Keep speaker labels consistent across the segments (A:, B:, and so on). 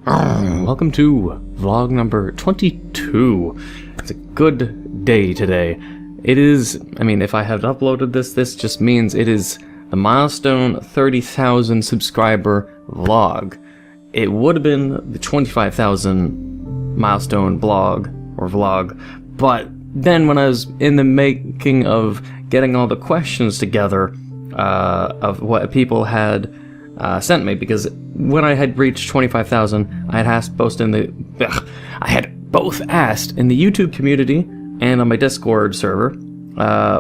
A: Welcome to vlog number 22. It's a good day today. It is, if I have uploaded this just means it is the milestone 30,000 subscriber vlog. It would have been the 25,000 milestone blog or vlog, but then when I was in the making of getting all the questions together of what people had sent me, because when I had reached 25,000, I had both asked in the YouTube community and on my Discord server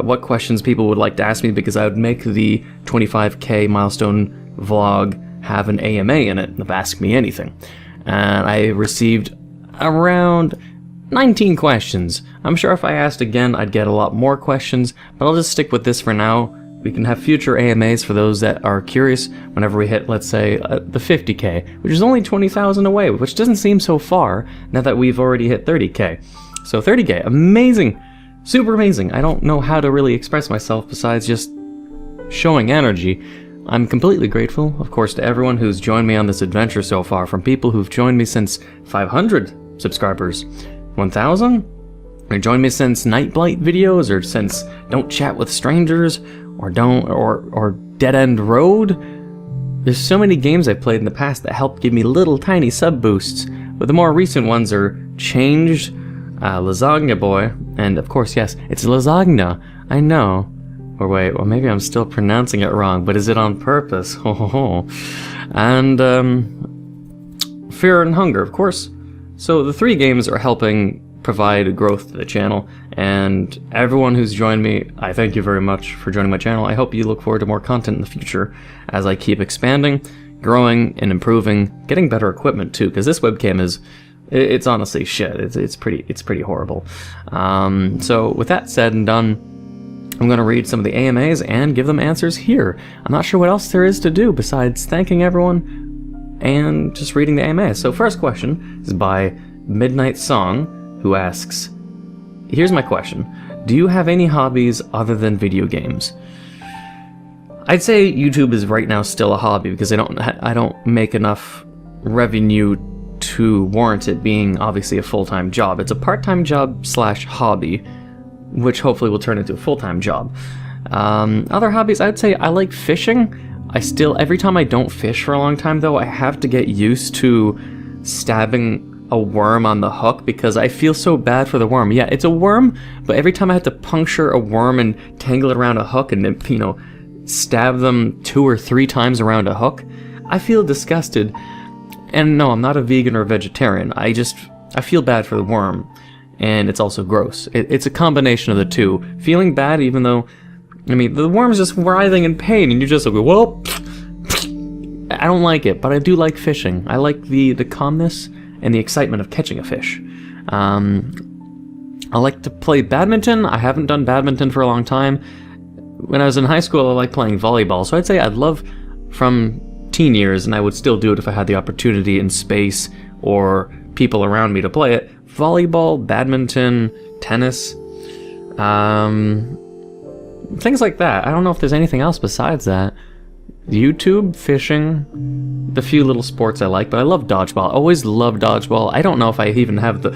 A: what questions people would like to ask me, because I would make the 25k milestone vlog have an AMA in it of Ask Me Anything. And I received around 19 questions. I'm sure if I asked again, I'd get a lot more questions, but I'll just stick with this for now. We can have future AMAs for those that are curious whenever we hit, let's say, the 50k, which is only 20,000 away, which doesn't seem so far now that we've already hit 30k. So 30k, amazing, super amazing. I don't know how to really express myself besides just showing energy. I'm completely grateful, of course, to everyone who's joined me on this adventure so far, from people who've joined me since 500 subscribers, 1,000, or joined me since Nightblight videos, or since Don't Chat with Strangers, or Dead End Road. There's so many games I've played in the past that helped give me little tiny sub boosts, but the more recent ones are Changed, Lasagna Boy, and of course, yes, it's Lasagna, I know. Or wait, well maybe I'm still pronouncing it wrong, but is it on purpose? Ho ho ho. And Fear and Hunger, of course. So the three games are helping provide growth to the channel, and everyone who's joined me, I thank you very much for joining my channel. I hope you look forward to more content in the future as I keep expanding, growing, and improving, getting better equipment too, because this webcam it's honestly shit. It's pretty horrible. So with that said and done, I'm going to read some of the AMAs and give them answers here. I'm not sure what else there is to do besides thanking everyone and just reading the AMAs. So first question is by Midnight Song, who asks, here's my question. Do you have any hobbies other than video games? I'd say YouTube is right now still a hobby because I don't make enough revenue to warrant it being obviously a full-time job. It's a part-time job slash hobby, which hopefully will turn into a full-time job. Other hobbies, I'd say I like fishing. Every time I don't fish for a long time though, I have to get used to stabbing a worm on the hook because I feel so bad for the worm. Yeah, it's a worm, but every time I have to puncture a worm and tangle it around a hook and then, stab them 2 or 3 times around a hook, I feel disgusted. And no, I'm not a vegan or a vegetarian. I feel bad for the worm, and it's also gross. It's a combination of the two. Feeling bad even though, the worm's just writhing in pain and you just go, well, I don't like it, but I do like fishing. I like the calmness and the excitement of catching a fish. I like to play badminton. I haven't done badminton for a long time. When I was in high school, I liked playing volleyball, so I'd say I'd love from teen years, and I would still do it if I had the opportunity in space or people around me to play it. Volleyball, badminton, tennis, things like that. I don't know if there's anything else besides that. YouTube, fishing, the few little sports I like, but I love dodgeball. I always loved dodgeball. I don't know if I even have the...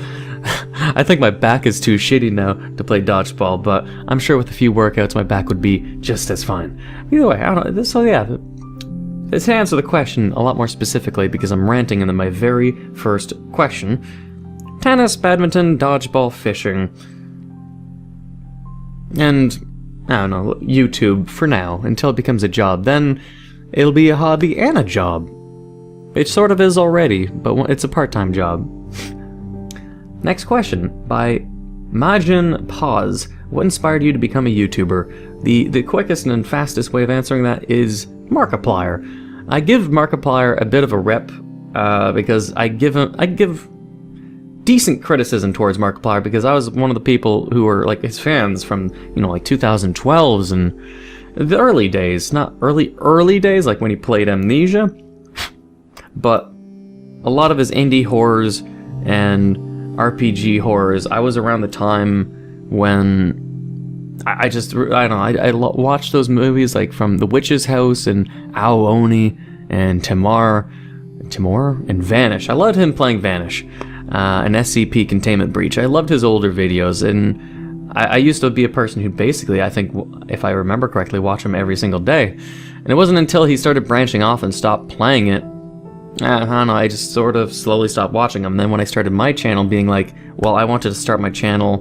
A: I think my back is too shitty now to play dodgeball, but I'm sure with a few workouts my back would be just as fine. Either way, I don't know. So yeah, to answer the question a lot more specifically, because I'm ranting in my very first question, tennis, badminton, dodgeball, fishing, and I don't know, YouTube for now, until it becomes a job. Then it'll be a hobby and a job. It sort of is already, but it's a part-time job. Next question, by Majin Pause. What inspired you to become a YouTuber? The quickest and fastest way of answering that is Markiplier. I give Markiplier a bit of a rep, because I give decent criticism towards Markiplier, because I was one of the people who were like his fans from, like 2012s and the early days, not early days like when he played Amnesia, but a lot of his indie horrors and RPG horrors. I was around the time when I watched those movies like from The Witch's House and Ao Oni and Tamar, Timur, and Vanish. I loved him playing Vanish, an SCP Containment Breach. I loved his older videos, and I used to be a person who basically, I think, if I remember correctly, watched him every single day. And it wasn't until he started branching off and stopped playing it, I don't know, I just sort of slowly stopped watching him. And then when I started my channel, being like, well, I wanted to start my channel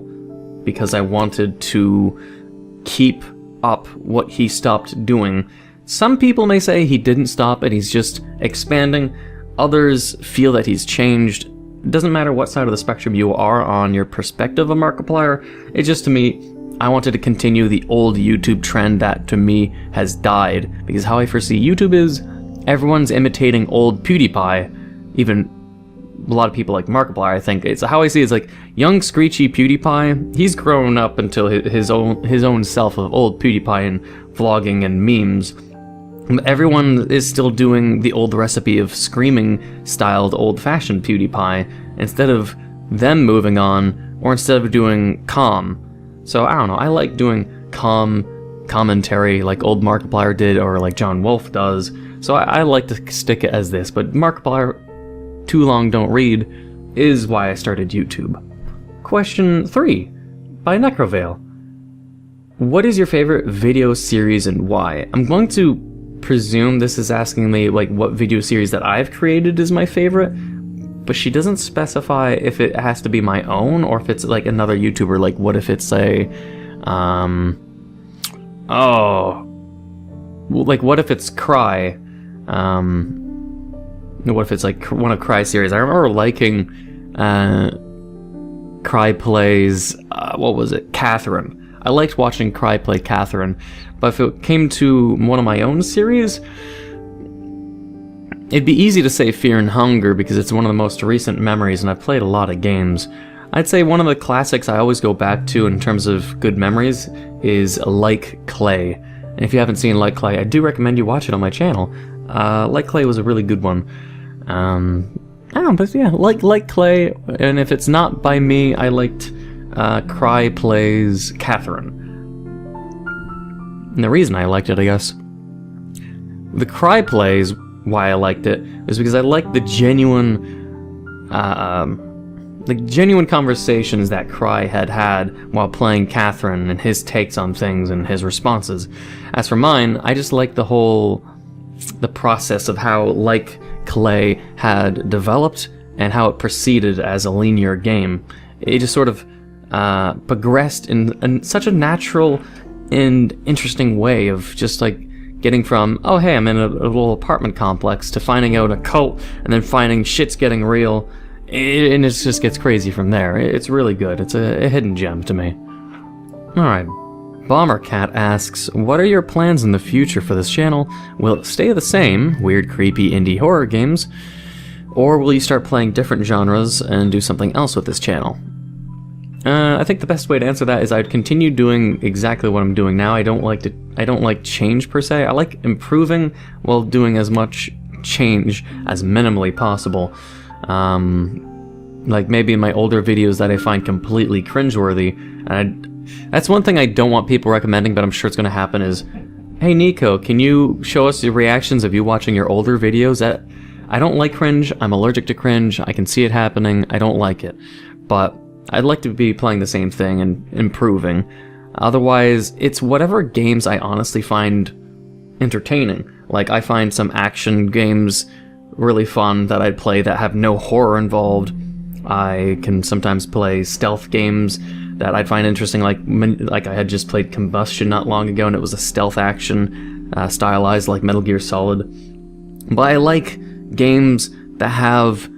A: because I wanted to keep up what he stopped doing. Some people may say he didn't stop and he's just expanding. Others feel that he's changed. It doesn't matter what side of the spectrum you are on your perspective of Markiplier. It's just, to me, I wanted to continue the old YouTube trend that, to me, has died. Because how I foresee YouTube is, everyone's imitating old PewDiePie. Even a lot of people like Markiplier, I think. It's how I see it is like young screechy PewDiePie. He's grown up until his own self of old PewDiePie and vlogging and memes. Everyone is still doing the old recipe of screaming styled old-fashioned PewDiePie instead of them moving on, or instead of doing calm. So I don't know, I like doing calm commentary like old Markiplier did, or like John Wolf does. So I like to stick it as this, but Markiplier, Too Long Don't Read, is why I started YouTube. Question 3, by Necrovale. What is your favorite video series and why? I'm going to presume this is asking me like what video series that I've created is my favorite, but she doesn't specify if it has to be my own or if it's like another YouTuber. Like, what if it's a, like what if it's Cry? What if it's like one of Cry's series? I remember liking Cry Plays, what was it? Catherine. I liked watching Cry play Catherine, but if it came to one of my own series, it'd be easy to say Fear and Hunger because it's one of the most recent memories and I've played a lot of games. I'd say one of the classics I always go back to in terms of good memories is Like Clay. And if you haven't seen Like Clay, I do recommend you watch it on my channel. Like Clay was a really good one. I don't know, but yeah, like Clay, and if it's not by me, I liked Cry Plays Catherine. And the reason I liked it, I guess, the Cry Plays, why I liked it, is because I liked the genuine conversations that Cry had while playing Catherine, and his takes on things and his responses. As for mine, I just liked the process of how Like Clay had developed and how it proceeded as a linear game. It just sort of progressed in such a natural and interesting way of just like getting from, oh hey, I'm in a little apartment complex, to finding out a cult, and then finding shit's getting real, and it just gets crazy from there. It's really good. It's a hidden gem to me. Alright, Bombercat asks, what are your plans in the future for this channel? Will it stay the same, weird, creepy, indie horror games, or will you start playing different genres and do something else with this channel? I think the best way to answer that is I'd continue doing exactly what I'm doing now. I don't like change per se. I like improving while doing as much change as minimally possible. Like maybe in my older videos that I find completely cringeworthy, and that's one thing I don't want people recommending, but I'm sure it's going to happen, is, hey Neco, can you show us the reactions of you watching your older videos? I don't like cringe, I'm allergic to cringe, I can see it happening, I don't like it. But I'd like to be playing the same thing and improving. Otherwise, it's whatever games I honestly find entertaining. Like, I find some action games really fun that I'd play that have no horror involved. I can sometimes play stealth games that I'd find interesting, like I had just played Combustion not long ago, and it was a stealth action, stylized like Metal Gear Solid. But I like games that have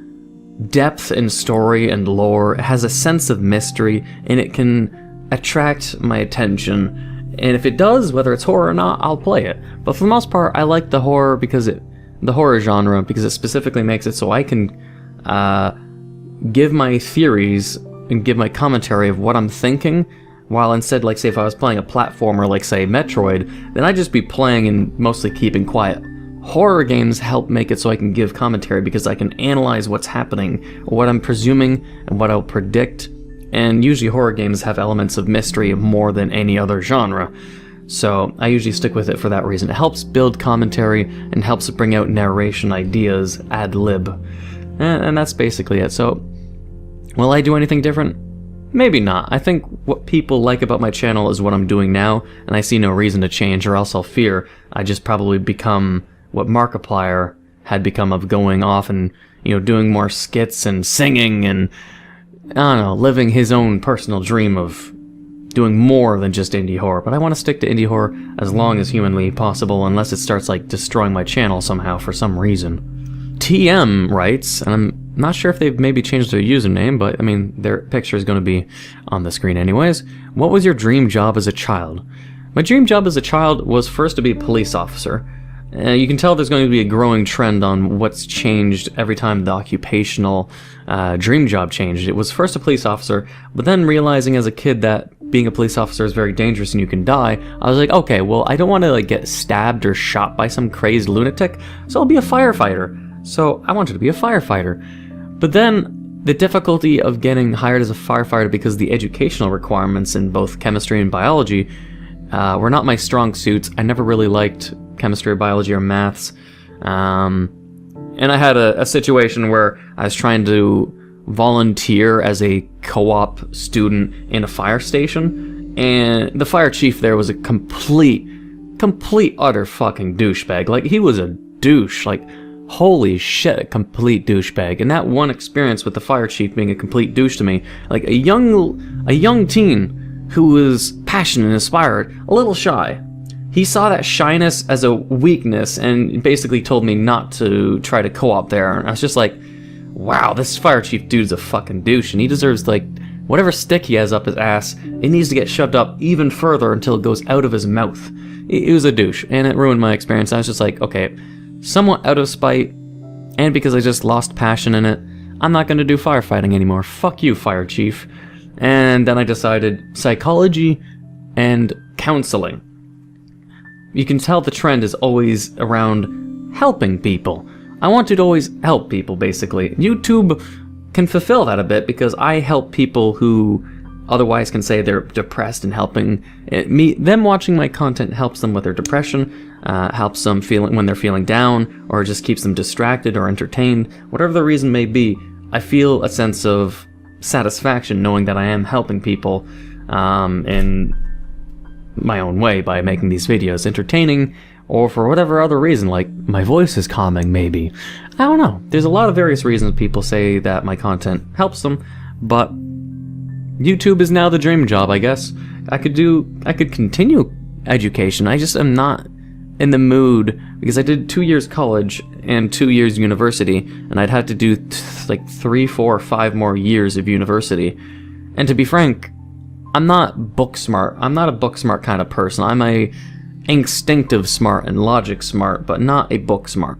A: depth and story and lore. It has a sense of mystery, and it can attract my attention. And if it does, whether it's horror or not, I'll play it. But for the most part, I like the horror genre because it specifically makes it so I can give my theories and give my commentary of what I'm thinking, while instead, like say if I was playing a platformer like say Metroid, then I'd just be playing and mostly keeping quiet. Horror games help make it so I can give commentary because I can analyze what's happening, what I'm presuming, and what I'll predict. And usually horror games have elements of mystery more than any other genre. So I usually stick with it for that reason. It helps build commentary and helps bring out narration ideas ad lib. And that's basically it. So, will I do anything different? Maybe not. I think what people like about my channel is what I'm doing now, and I see no reason to change, or else I'll fear I just probably become what Markiplier had become, of going off and, doing more skits and singing and, I don't know, living his own personal dream of doing more than just indie horror. But I want to stick to indie horror as long as humanly possible, unless it starts, destroying my channel somehow for some reason. TM writes, and I'm not sure if they've maybe changed their username, but, their picture is going to be on the screen anyways. What was your dream job as a child? My dream job as a child was first to be a police officer. You can tell there's going to be a growing trend on what's changed every time the occupational dream job changed. It was first a police officer, but then realizing as a kid that being a police officer is very dangerous and you can die, I was like, okay, well, I don't want to get stabbed or shot by some crazed lunatic, so I'll be a firefighter. So I wanted to be a firefighter. But then the difficulty of getting hired as a firefighter, because the educational requirements in both chemistry and biology were not my strong suits. I never really liked chemistry or biology or maths. And I had a situation where I was trying to volunteer as a co-op student in a fire station, and the fire chief there was a complete utter fucking douchebag. He was a douche. Holy shit, a complete douchebag. And that one experience with the fire chief being a complete douche to me, a young teen who was passionate and inspired, a little shy. He saw that shyness as a weakness and basically told me not to try to co-op there. And I was just like, wow, this fire chief dude's a fucking douche, and he deserves, whatever stick he has up his ass, it needs to get shoved up even further until it goes out of his mouth. It was a douche, and it ruined my experience. I was just like, okay, somewhat out of spite, and because I just lost passion in it, I'm not going to do firefighting anymore. Fuck you, fire chief. And then I decided psychology and counseling. You can tell the trend is always around helping people. I wanted to always help people, basically. YouTube can fulfill that a bit, because I help people who otherwise can say they're depressed, and helping them watching my content helps them with their depression, helps them when they're feeling down, or just keeps them distracted or entertained. Whatever the reason may be, I feel a sense of satisfaction knowing that I am helping people in my own way by making these videos entertaining, or for whatever other reason, my voice is calming maybe. I don't know. There's a lot of various reasons people say that my content helps them, but YouTube is now the dream job, I guess. I could continue education. I just am not in the mood, because I did 2 years college and 2 years university, and I'd have to do 3, 4, 5 more years of university. And to be frank, I'm not book smart. I'm not a book smart kind of person. I'm a instinctive smart and logic smart, but not a book smart.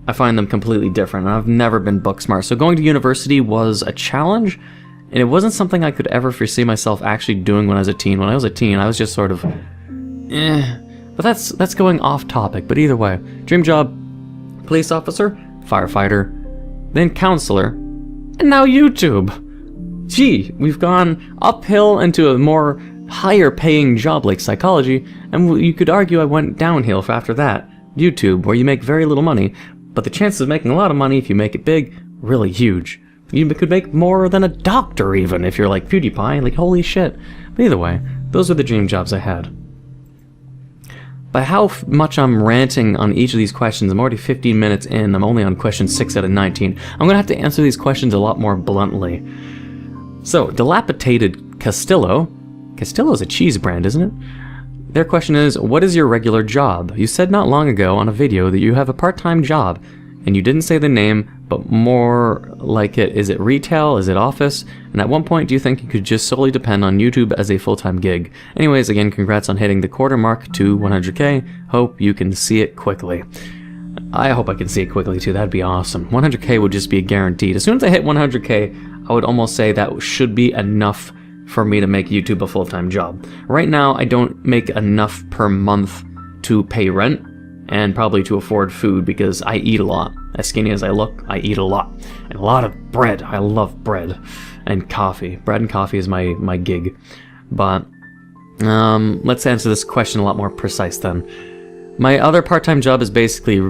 A: I find them completely different, and I've never been book smart. So going to university was a challenge, and it wasn't something I could ever foresee myself actually doing when I was a teen. When I was a teen, I was just sort of, But that's going off topic. But either way, dream job, police officer, firefighter, then counselor, and now YouTube. Gee, we've gone uphill into a more higher paying job like psychology, and you could argue I went downhill after that. YouTube, where you make very little money, but the chances of making a lot of money if you make it big, really huge. You could make more than a doctor even if you're like PewDiePie, holy shit. But either way, those are the dream jobs I had. By how much I'm ranting on each of these questions, I'm already 15 minutes in, I'm only on question 6 out of 19. I'm gonna have to answer these questions a lot more bluntly. So, Dilapidated Castillo's a cheese brand, isn't it? Their question is, what is your regular job? You said not long ago on a video that you have a part-time job, and you didn't say the name, but more like it, is it retail, is it office? And at what point do you think you could just solely depend on YouTube as a full-time gig? Anyways, again, congrats on hitting the quarter mark to 100k. Hope you can see it quickly. I hope I can see it quickly too, that'd be awesome. 100k would just be guaranteed. As soon as I hit 100k, I would almost say that should be enough for me to make YouTube a full-time job. Right now, I don't make enough per month to pay rent, and probably to afford food, because I eat a lot. As skinny as I look, I eat a lot. And a lot of bread. I love bread. And coffee. Bread and coffee is my gig. But Let's answer this question a lot more precise then. My other part-time job is basically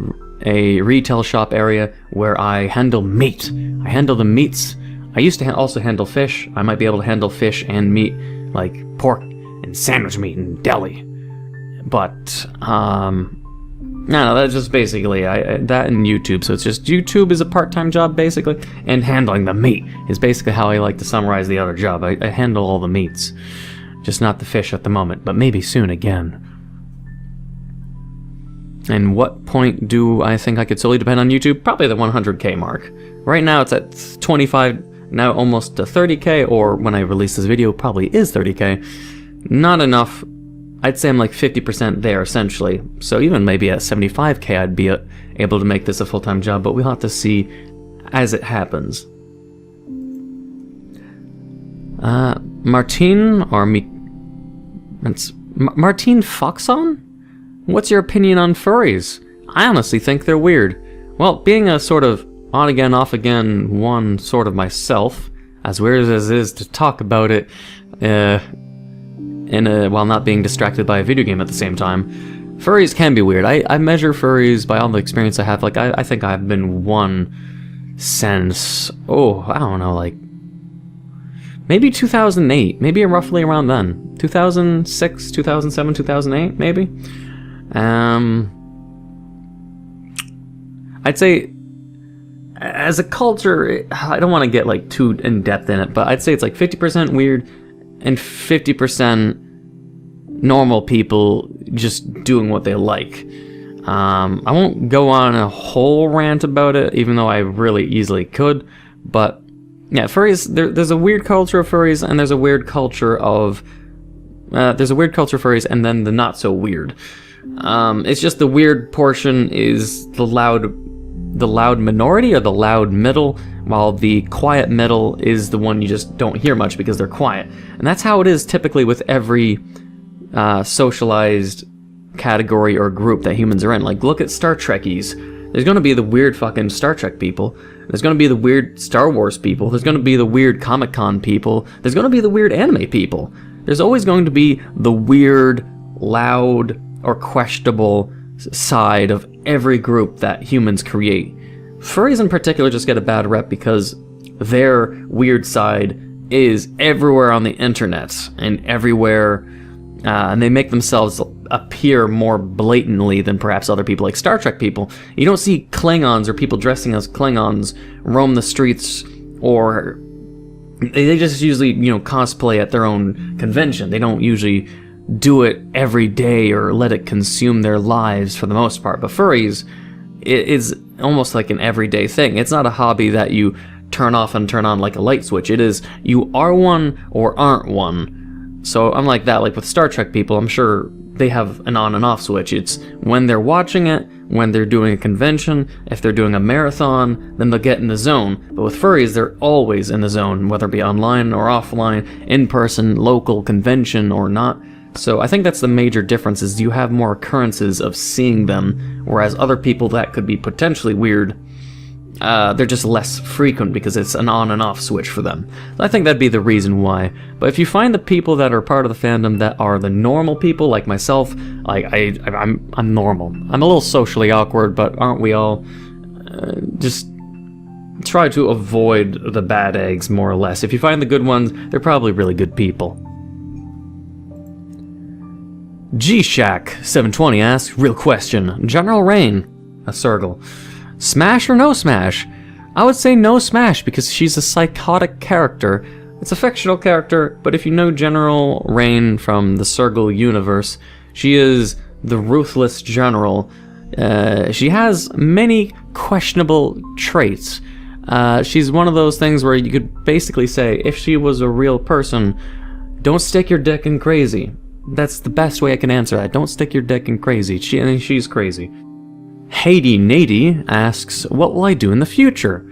A: a retail shop area where I handle meat. I handle the meats. I used to also handle fish. I might be able to handle fish and meat, like pork and sandwich meat and deli. But, no, that's just basically that and YouTube. So it's just YouTube is a part-time job, basically, and handling the meat is basically how I like to summarize the other job. I handle all the meats. Just not the fish at the moment, but maybe soon again. And what point do I think I could solely depend on YouTube? Probably the 100k mark. Right now it's at 25, now almost to 30k, or when I release this video, probably is 30k. Not enough. I'd say I'm like 50% there, essentially. So even maybe at 75k, I'd be able to make this a full-time job, but we'll have to see as it happens. Martine, or Martine Foxon? What's your opinion on furries? I honestly think they're weird. Well, being a sort of on-again, off-again one sort of myself, as weird as it is to talk about it, while not being distracted by a video game at the same time, furries can be weird. I measure furries by all the experience I have. Like, I think I've been one since, I don't know, like, maybe 2008, maybe roughly around then. 2006, 2007, 2008, maybe? I'd say, as a culture, I don't want to get like too in-depth in it, but I'd say it's like 50% weird and 50% normal people just doing what they like. I won't go on a whole rant about it, even though I really easily could, but yeah, furries, there's a weird culture of furries, and there's a weird culture of furries, and then the not so weird. It's just the weird portion is the loud minority, or the loud middle, while the quiet middle is the one you just don't hear much because they're quiet. And that's how it is typically with every socialized category or group that humans are in. Like, look at Star Trekkies. There's gonna be the weird fucking Star Trek people. There's gonna be the weird Star Wars people. There's gonna be the weird Comic-Con people. There's gonna be the weird anime people. There's always going to be the weird, loud, or questionable side of every group that humans create. Furries in particular just get a bad rep because their weird side is everywhere on the internet and everywhere, and they make themselves appear more blatantly than perhaps other people, like Star Trek people. You don't see Klingons or people dressing as Klingons roam the streets, or they just usually, cosplay at their own convention. They don't usually do it every day or let it consume their lives for the most part. But furries, it is almost like an everyday thing. It's not a hobby that you turn off and turn on like a light switch. It is, you are one or aren't one. So unlike that, like with Star Trek people, I'm sure they have an on and off switch. It's when they're watching it, when they're doing a convention, if they're doing a marathon, then they'll get in the zone. But with furries, they're always in the zone, whether it be online or offline, in person, local, convention, or not. So I think that's the major difference, is you have more occurrences of seeing them, whereas other people that could be potentially weird, they're just less frequent because it's an on and off switch for them. So I think that'd be the reason why. But if you find the people that are part of the fandom that are the normal people, like myself, like I'm normal. I'm a little socially awkward, but aren't we all? Just try to avoid the bad eggs, more or less. If you find the good ones, they're probably really good people. G-Shack720 asks, real question, General Rain, a Sergal, smash or no smash? I would say no smash, because she's a psychotic character. It's a fictional character, but if you know General Rain from the Sergal universe, she is the ruthless general. She has many questionable traits. She's one of those things where you could basically say, if she was a real person, don't stick your dick in crazy. That's the best way I can answer that. Don't stick your dick in crazy. She's crazy. Haiti Nady asks, what will I do in the future?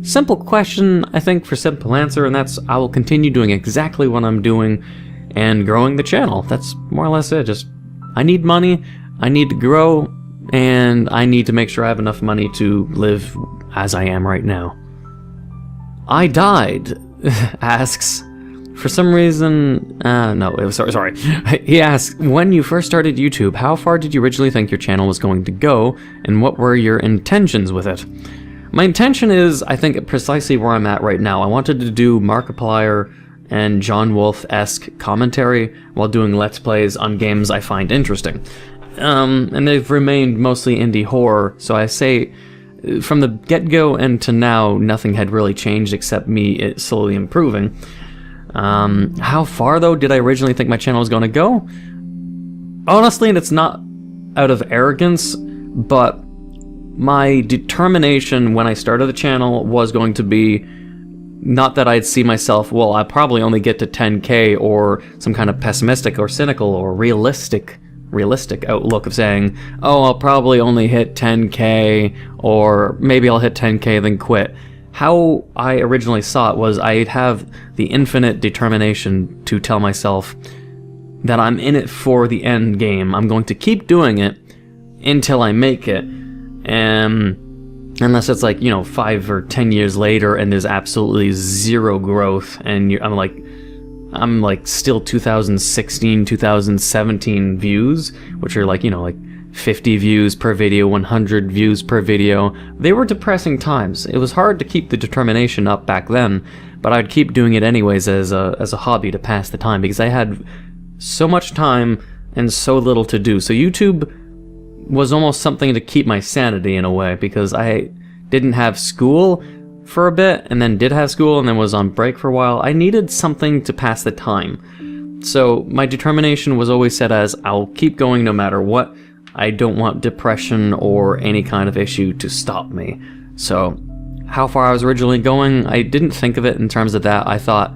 A: Simple question, I think, for simple answer, and that's I will continue doing exactly what I'm doing and growing the channel. That's more or less it. Just, I need money, I need to grow, and I need to make sure I have enough money to live as I am right now. I Died asks, For some reason, no, it was, sorry. He asks, when you first started YouTube, how far did you originally think your channel was going to go, and what were your intentions with it? My intention is, I think, precisely where I'm at right now. I wanted to do Markiplier and John Wolfe-esque commentary while doing Let's Plays on games I find interesting. And they've remained mostly indie horror, so I say, from the get-go and to now, nothing had really changed except me slowly improving. How far, though, did I originally think my channel was going to go? Honestly, and it's not out of arrogance, but my determination when I started the channel was going to be not that I'd see myself, well, I'll probably only get to 10k, or some kind of pessimistic or cynical or realistic outlook of saying, oh, I'll probably only hit 10k, or maybe I'll hit 10k then quit. How I originally saw it was I'd have the infinite determination to tell myself that I'm in it for the end game. I'm going to keep doing it until I make it. Unless it's like, 5 or 10 years later and there's absolutely zero growth, and I'm like still 2016, 2017 views, which are like 50 views per video, 100 views per video. They were depressing times. It was hard to keep the determination up back then, but I'd keep doing it anyways as a hobby to pass the time, because I had so much time and so little to do. So YouTube was almost something to keep my sanity in a way, because I didn't have school for a bit, and then did have school, and then was on break for a while. I needed something to pass the time. So my determination was always set as, I'll keep going no matter what. I don't want depression or any kind of issue to stop me. So how far I was originally going, I didn't think of it in terms of that. I thought,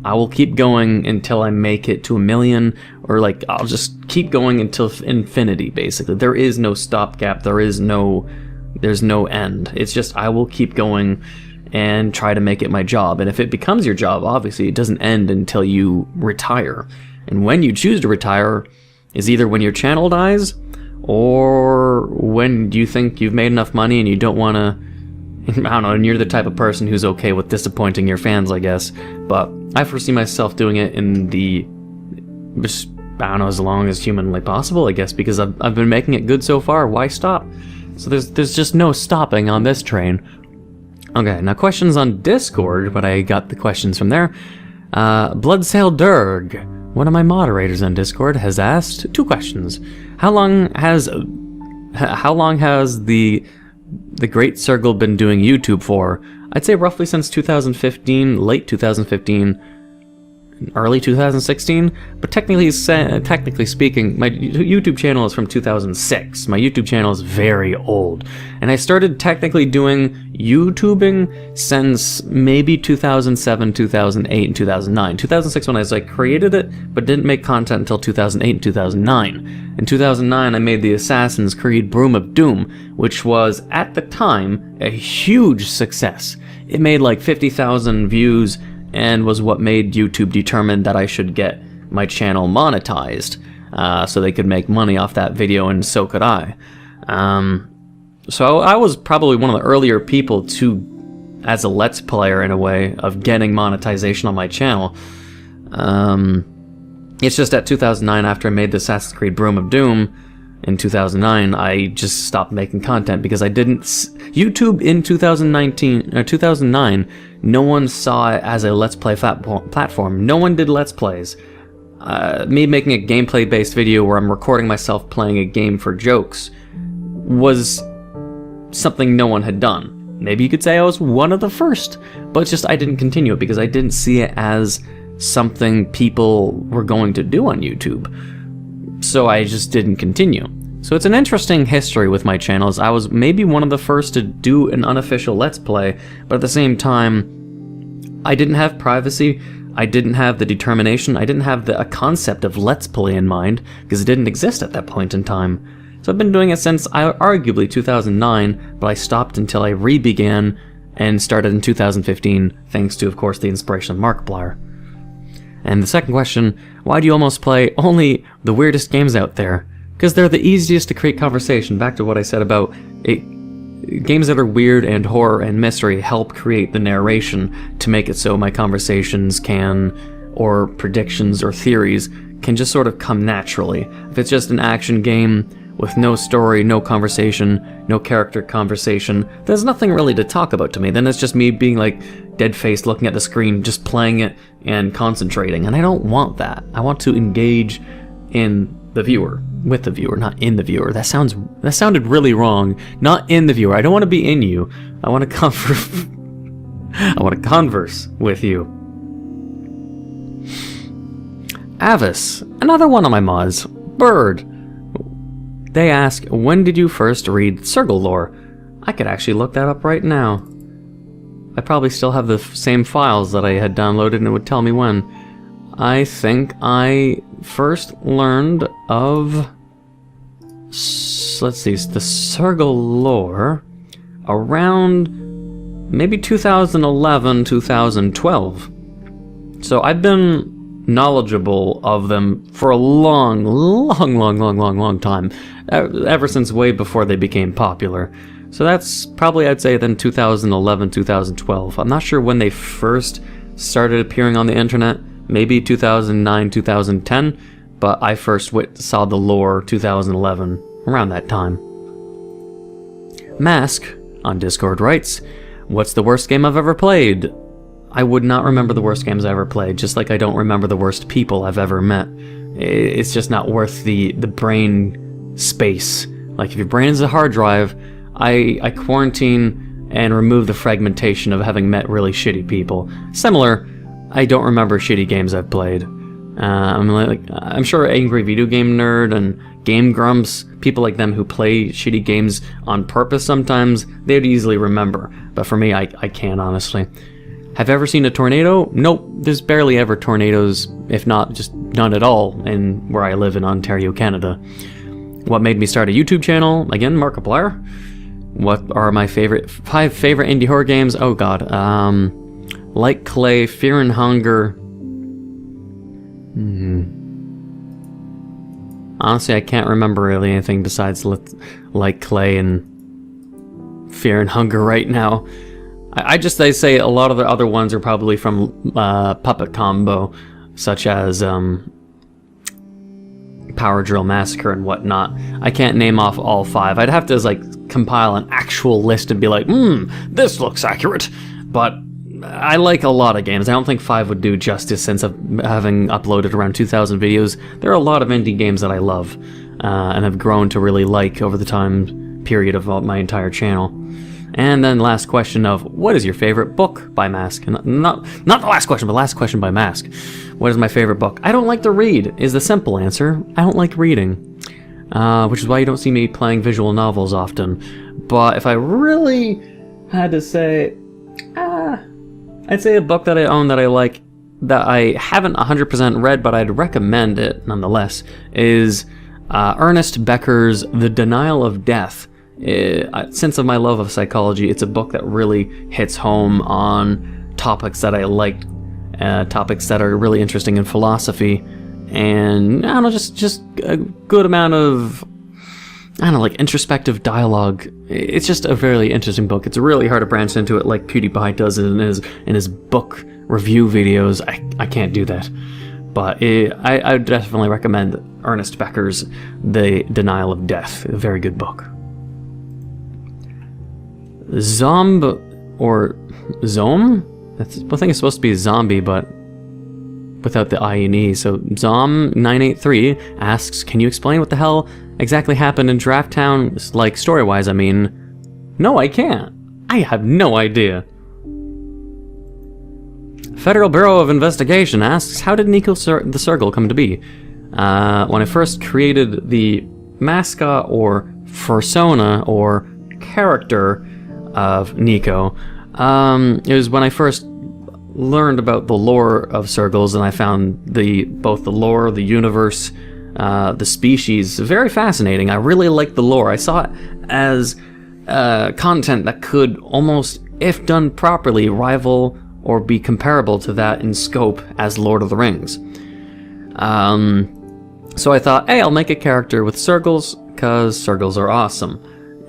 A: I will keep going until I make it to 1 million, or I'll just keep going until infinity, basically. There is no stopgap, there's no end. It's just, I will keep going and try to make it my job. And if it becomes your job, obviously, it doesn't end until you retire. And when you choose to retire is either when your channel dies, or when you think you've made enough money and you don't want to, I don't know, and you're the type of person who's okay with disappointing your fans, I guess. But I foresee myself doing it in as long as humanly possible, I guess, because I've been making it good so far. Why stop? So there's just no stopping on this train. Okay, now questions on Discord, but I got the questions from there. Bloodsail Durg, one of my moderators on Discord, has asked 2 questions. How long has the great Sergal been doing YouTube for? I'd say roughly since 2015, late 2015, early 2016, but technically speaking, my YouTube channel is from 2006. My YouTube channel is very old, and I started technically doing YouTubing since maybe 2007, 2008, and 2009. 2006 when I created it, but didn't make content until 2008 and 2009. In 2009, I made the Assassin's Creed Broom of Doom, which was, at the time, a huge success. It made like 50,000 views, and was what made YouTube determine that I should get my channel monetized, so they could make money off that video, and so could I. So I was probably one of the earlier people to, as a Let's Player in a way, of getting monetization on my channel. It's just at 2009, after I made the Assassin's Creed Broom of Doom, in 2009, I just stopped making content because I didn't... YouTube in 2009, no one saw it as a Let's Play platform. No one did Let's Plays. Me making a gameplay-based video where I'm recording myself playing a game for jokes was something no one had done. Maybe you could say I was one of the first, but it's just I didn't continue it because I didn't see it as something people were going to do on YouTube. So I just didn't continue. So it's an interesting history with my channels. I was maybe one of the first to do an unofficial Let's Play, but at the same time, I didn't have privacy, I didn't have the determination, I didn't have a concept of Let's Play in mind, because it didn't exist at that point in time. So I've been doing it since arguably 2009, but I stopped until I re-began and started in 2015, thanks to, of course, the inspiration of Markiplier. And the second question, why do you almost play only the weirdest games out there? Because they're the easiest to create conversation. Back to what I said about games that are weird and horror and mystery help create the narration to make it so my conversations can or predictions or theories can just sort of come naturally. If it's just an action game with no story, no conversation, no character conversation, there's nothing really to talk about to me. Then it's just me being like dead-faced looking at the screen, just playing it and concentrating. And I don't want that. I want to engage in the viewer, with the viewer, not in the viewer. That sounded really wrong. Not in the viewer. I don't want to be in you. I want to I want to converse with you. Avis, another one of my mods. Bird. They ask, when did you first read Sergal lore? I could actually look that up right now. I probably still have the same files that I had downloaded and it would tell me when. I think I first learned of, let's see, the Sergal lore around maybe 2011, 2012. So I've been knowledgeable of them for a long time, ever since way before they became popular. So that's probably, I'd say, then 2011, 2012. I'm not sure when they first started appearing on the internet, maybe 2009, 2010, but I first saw the lore 2011, around that time. Mask on Discord writes, what's the worst game I've ever played? I would not remember the worst games I ever played, just like I don't remember the worst people I've ever met. It's just not worth the brain space. Like, if your brain is a hard drive, I quarantine and remove the fragmentation of having met really shitty people. Similar, I don't remember shitty games I've played. I'm sure Angry Video Game Nerd and Game Grumps, people like them who play shitty games on purpose sometimes, they'd easily remember. But for me, I can't, honestly. Have you ever seen a tornado? Nope, there's barely ever tornadoes, if not just none at all, in where I live in Ontario, Canada. What made me start a YouTube channel? Again, Markiplier. What are my 5 favorite indie horror games? Oh god, Like Clay, Fear and Hunger. Honestly, I can't remember really anything besides Like Clay and Fear and Hunger right now. I say a lot of the other ones are probably from Puppet Combo, such as Power Drill Massacre and whatnot. I can't name off all 5. I'd have to like compile an actual list and be like, this looks accurate. But I like a lot of games. I don't think 5 would do justice since having uploaded around 2,000 videos. There are a lot of indie games that I love and have grown to really like over the time period of my entire channel. And then last question of, what is your favorite book by Mask? Not the last question, but last question by Mask. What is my favorite book? I don't like to read, is the simple answer. I don't like reading. Which is why you don't see me playing visual novels often. But if I really had to say, I'd say a book that I own that I like, that I haven't 100% read, but I'd recommend it nonetheless, is Ernest Becker's The Denial of Death. Since of my love of psychology, it's a book that really hits home on topics that I liked, topics that are really interesting in philosophy, and I don't know, just a good amount of, I don't know, like introspective dialogue. It's just a very interesting book. It's really hard to branch into it like PewDiePie does in his book review videos. I can't do that, but I would definitely recommend Ernest Becker's The Denial of Death. A very good book. Or Zom? I think it's supposed to be zombie, but without the I and E. So Zom983 asks, can you explain what the hell exactly happened in Draft Town, like story-wise, I mean? No, I can't. I have no idea. Federal Bureau of Investigation asks, how did Neco the Sergal come to be? When I first created the mascot or persona or character of Neco, it was when I first learned about the lore of Sergals, and I found both the lore, the universe, the species very fascinating. I really liked the lore. I saw it as content that could almost, if done properly, rival or be comparable to that in scope as Lord of the Rings. So I thought, hey, I'll make a character with Sergals, because Sergals are awesome.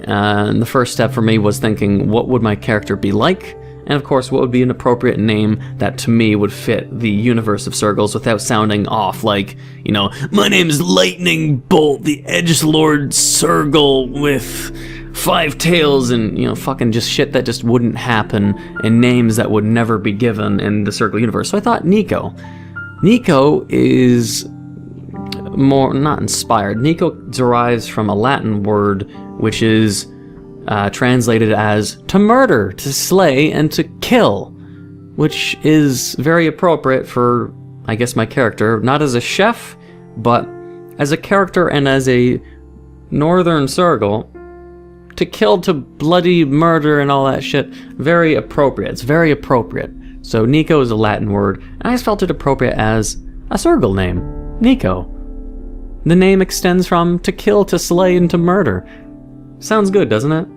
A: And the first step for me was thinking, what would my character be like? And of course, what would be an appropriate name that to me would fit the universe of Sergals without sounding off, like, you know, my name is Lightning Bolt, the Edgelord Sergal with 5 tails, and, you know, fucking just shit that just wouldn't happen, and names that would never be given in the Sergal universe. So I thought Neco. Neco is more, not inspired. Neco derives from a Latin word, which is translated as to murder, to slay, and to kill, which is very appropriate for, I guess, my character, not as a chef, but as a character and as a northern Sergal. To kill, to bloody murder and all that shit, very appropriate. It's very appropriate. So Neco is a Latin word, and I just felt it appropriate as a Sergal name, Neco. The name extends from to kill, to slay, and to murder. Sounds good, doesn't it?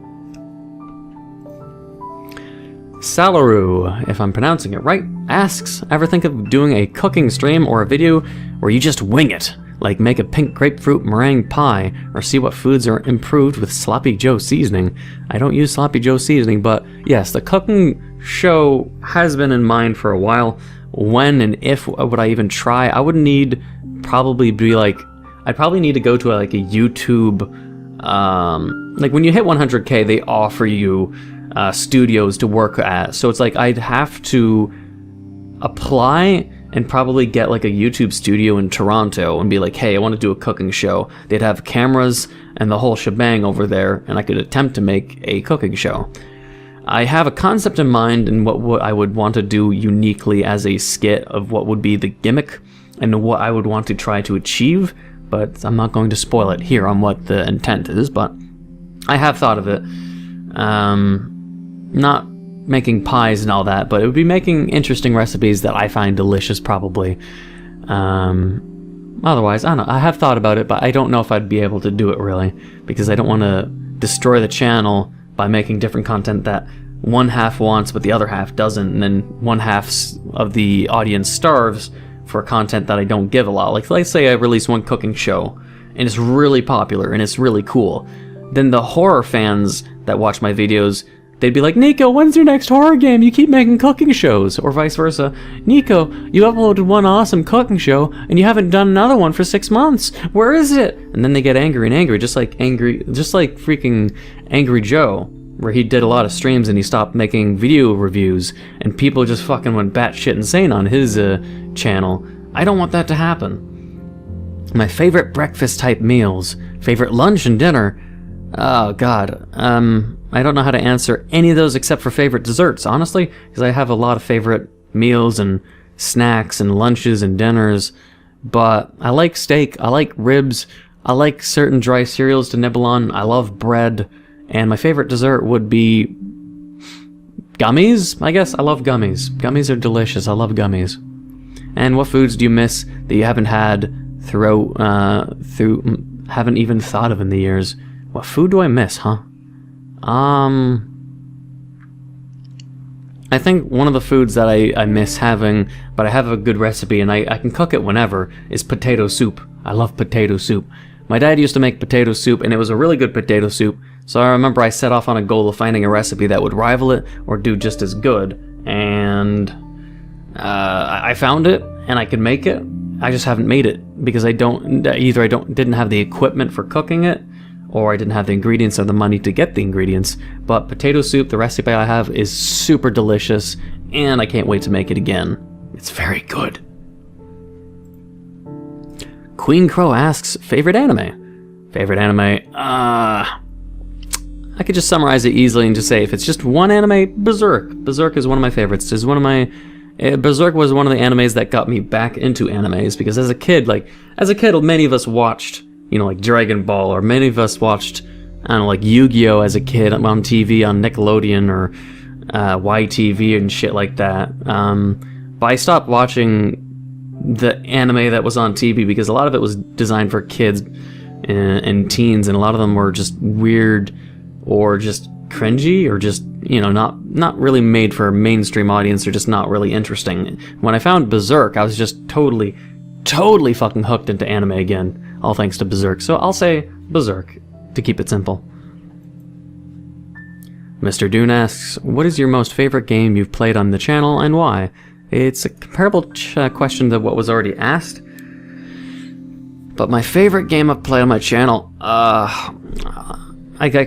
A: Salaru, if I'm pronouncing it right, asks, ever think of doing a cooking stream or a video where you just wing it? Like make a pink grapefruit meringue pie, or see what foods are improved with Sloppy Joe seasoning. I don't use Sloppy Joe seasoning, but yes, the cooking show has been in mind for a while. When and if would I even try? I would need probably be like, I'd probably need to go to like a YouTube, like when you hit 100K, they offer you studios to work at. So it's like I'd have to apply and probably get like a YouTube studio in Toronto and be like, hey, I want to do a cooking show. They'd have cameras and the whole shebang over there, and I could attempt to make a cooking show. I have a concept in mind and what I would want to do uniquely as a skit of what would be the gimmick and what I would want to try to achieve, but I'm not going to spoil it here on what the intent is, but I have thought of it. Not making pies and all that, but it would be making interesting recipes that I find delicious, probably. Otherwise, I don't know. I have thought about it, but I don't know if I'd be able to do it, really, because I don't want to destroy the channel by making different content that one half wants but the other half doesn't, and then one half of the audience starves for content that I don't give a lot. Like, let's say I release one cooking show, and it's really popular, and it's really cool. Then the horror fans that watch my videos, they'd be like, Neco, when's your next horror game? You keep making cooking shows. Or vice versa. Neco, you uploaded one awesome cooking show, and you haven't done another one for 6 months. Where is it? And then they get angry and angry, just like freaking Angry Joe, where he did a lot of streams and he stopped making video reviews, and people just fucking went batshit insane on his channel. I don't want that to happen. My favorite breakfast type meals, favorite lunch and dinner. Oh god, I don't know how to answer any of those except for favorite desserts, honestly, because I have a lot of favorite meals and snacks and lunches and dinners, but I like steak, I like ribs, I like certain dry cereals to nibble on, I love bread, and my favorite dessert would be gummies, I guess. I love gummies. Gummies are delicious, I love gummies. And what foods do you miss that you haven't had haven't even thought of in the years? What food do I miss, huh? I think one of the foods that I miss having, but I have a good recipe and I can cook it whenever, is potato soup. I love potato soup. My dad used to make potato soup, and it was a really good potato soup, so I remember I set off on a goal of finding a recipe that would rival it or do just as good, and I found it, and I could make it. I just haven't made it, because didn't have the equipment for cooking it, or I didn't have the ingredients or the money to get the ingredients. But potato soup, the recipe I have, is super delicious, and I can't wait to make it again. It's very good. Queen Crow asks, favorite anime? Favorite anime? I could just summarize it easily and just say, if it's just one anime, Berserk. Berserk is one of my favorites. Berserk was one of the animes that got me back into animes, because as a kid, many of us watched, like Dragon Ball, or many of us watched, like Yu-Gi-Oh! As a kid on TV on Nickelodeon or YTV and shit like that. But I stopped watching the anime that was on TV because a lot of it was designed for kids and teens, and a lot of them were just weird or just cringy or just, not really made for a mainstream audience, or just not really interesting. When I found Berserk, I was just totally fucking hooked into anime again. All thanks to Berserk. So I'll say Berserk, to keep it simple. Mr. Dune asks, what is your most favorite game you've played on the channel and why? It's a comparable question to what was already asked. But my favorite game I've played on my channel, I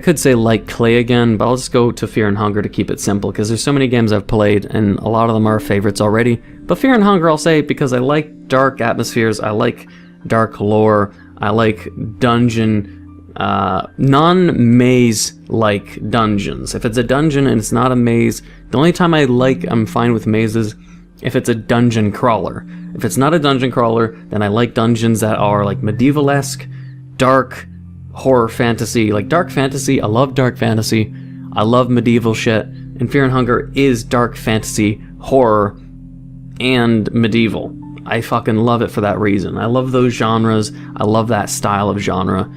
A: could say like Clay again, but I'll just go to Fear and Hunger to keep it simple, because there's so many games I've played, and a lot of them are favorites already. But Fear and Hunger I'll say because I like dark atmospheres, I like dark lore, I like dungeon, non-maze-like dungeons. If it's a dungeon and it's not a maze, the only time I'm fine with mazes if it's a dungeon crawler. If it's not a dungeon crawler, then I like dungeons that are like medieval-esque, dark, horror fantasy. Like dark fantasy, I love dark fantasy. I love medieval shit. And Fear and Hunger is dark fantasy, horror, and medieval. I fucking love it for that reason. I love those genres. I love that style of genre.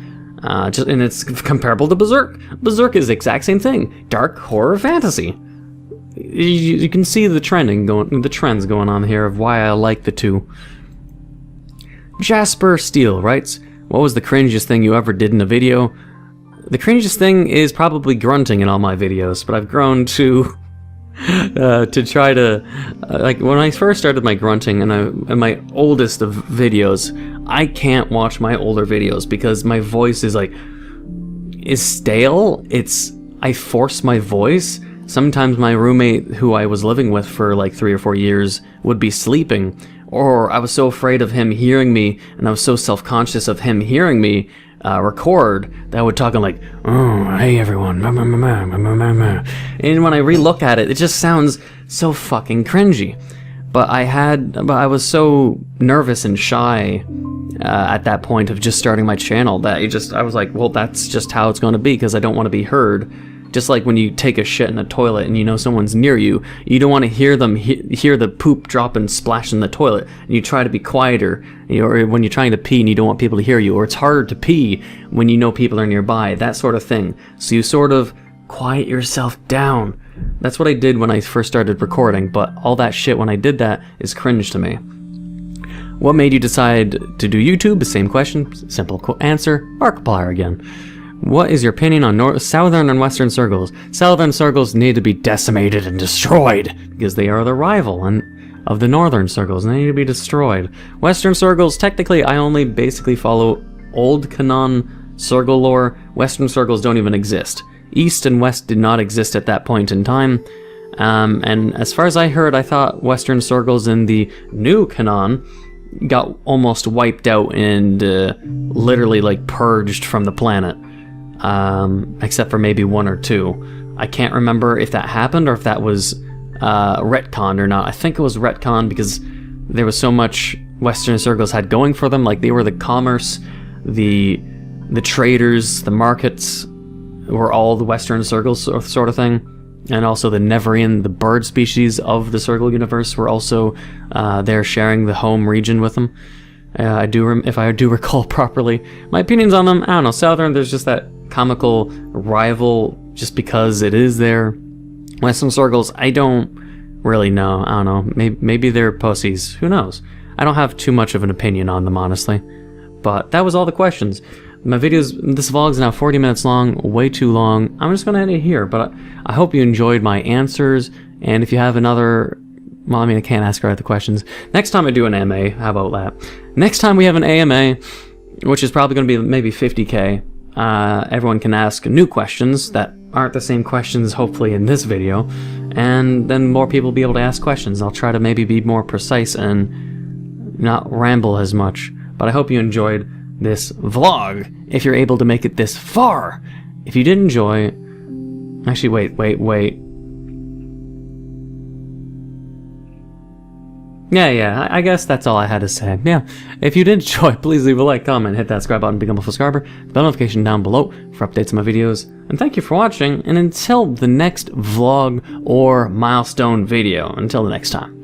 A: And it's comparable to Berserk. Berserk is the exact same thing. Dark horror fantasy. You can see the trends going on here of why I like the two. Jasper Steele writes, what was the cringiest thing you ever did in a video? The cringiest thing is probably grunting in all my videos, but I've grown to try to like when I first started my grunting and my oldest of videos, I can't watch my older videos because my voice is stale. I force my voice. Sometimes my roommate, who I was living with for like 3 or 4 years, would be sleeping, or I was so afraid of him hearing me, and I was so self-conscious of him hearing me record, that I would talk like, oh, hey everyone, and when I re-look at it, it just sounds so fucking cringy. But I was so nervous and shy at that point of just starting my channel that I was like, well, that's just how it's going to be, because I don't want to be heard. Just like when you take a shit in a toilet and you know someone's near you, you don't want to hear them hear the poop drop and splash in the toilet, and you try to be quieter, or when you're trying to pee and you don't want people to hear you, or it's harder to pee when you know people are nearby, that sort of thing. So you sort of quiet yourself down. That's what I did when I first started recording, but all that shit when I did that is cringe to me. What made you decide to do YouTube? The same question, simple answer, Markiplier again. What is your opinion on Southern and Western Sergals? Southern Sergals need to be decimated and destroyed, because they are the rival of the Northern Sergals, and they need to be destroyed. Western Sergals, technically, I only basically follow old canon Sergal lore. Western Sergals don't even exist. East and West did not exist at that point in time. And as far as I heard, I thought Western Sergals in the new canon got almost wiped out and literally like purged from the planet. Except for maybe 1 or 2. I can't remember if that happened or if that was retconned or not. I think it was retconned because there was so much Western Sergals had going for them. Like they were the commerce, the traders, the markets were all the Western Sergals sort of thing. And also the Neverian, the bird species of the Sergal universe, were also there sharing the home region with them. If I do recall properly. My opinions on them, I don't know. Southern, there's just that comical rival just because it is there. Western Sergals, I don't really know. I don't know. Maybe they're pussies. Who knows? I don't have too much of an opinion on them, honestly. But that was all the questions. My videos, this vlog is now 40 minutes long, way too long. I'm just going to end it here, but I hope you enjoyed my answers. And if you have another... Well, I mean, I can't ask her the questions. Next time I do an AMA, how about that? Next time we have an AMA, which is probably going to be maybe 50k, everyone can ask new questions that aren't the same questions, hopefully, in this video, and then more people will be able to ask questions. I'll try to maybe be more precise and not ramble as much, but I hope you enjoyed this vlog, if you're able to make it this far. If you did enjoy... Actually, wait. Yeah, I guess that's all I had to say. Yeah, if you did enjoy, please leave a like, comment, hit that subscribe button, become a full subscriber, the bell notification down below for updates on my videos. And thank you for watching, and until the next vlog or milestone video, until the next time.